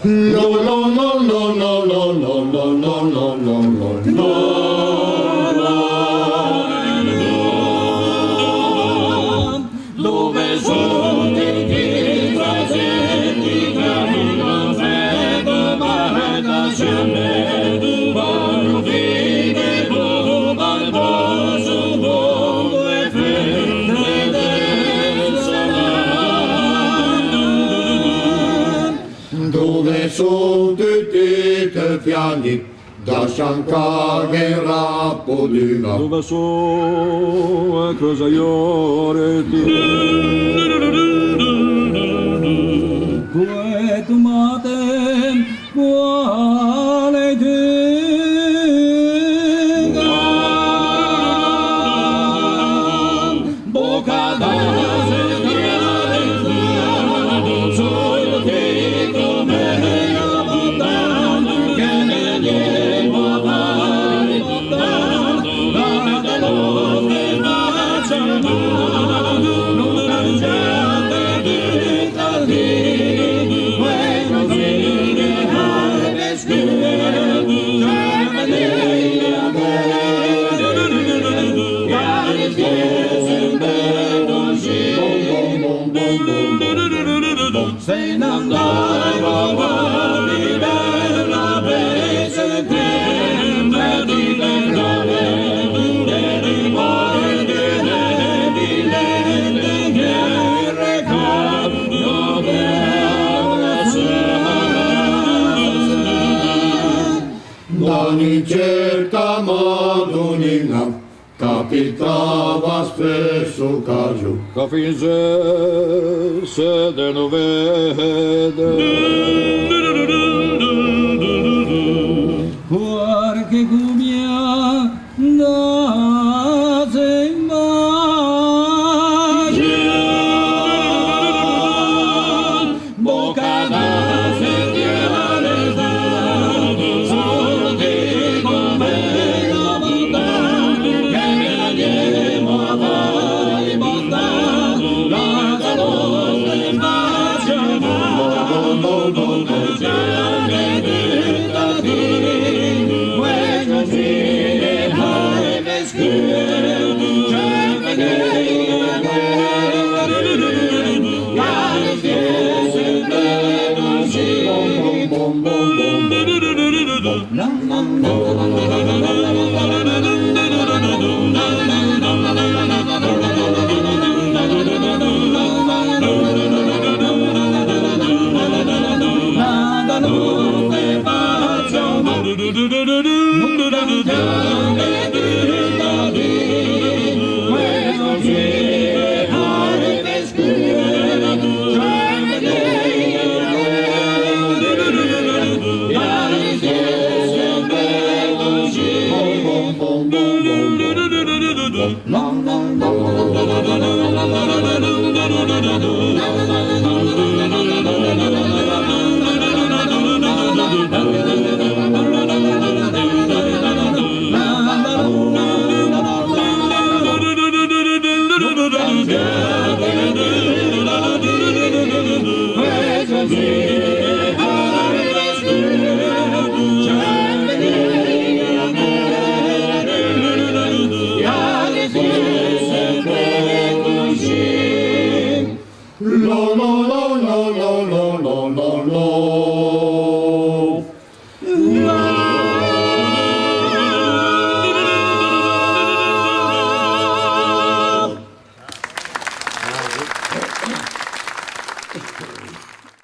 lo lo lo lo lo lo lo lo lo lo lo dove sono i presenti che non vedo mai da sempre quando vive maldoso dove fedelezza dove sono tutti che piani da sciancare rappoduva dove sono cosa io reti quet maten quale diga boca da sentiare solo che come abbondano che ne llevo avanti la notte facciamo non cangiate di se n'andava a vivere la bellezza sempre di cantare e rivolge le villette che recano da certa Madonnina capitava spesso caso che fingesse de non vedere qualche cumbia da immagina bocca da sentiare solo che come abbondano che la llevo avanti bottando la calore facciamo non cangiare di questo fine hai meschiere sempre lo lo lo lo lo lo lo lo lo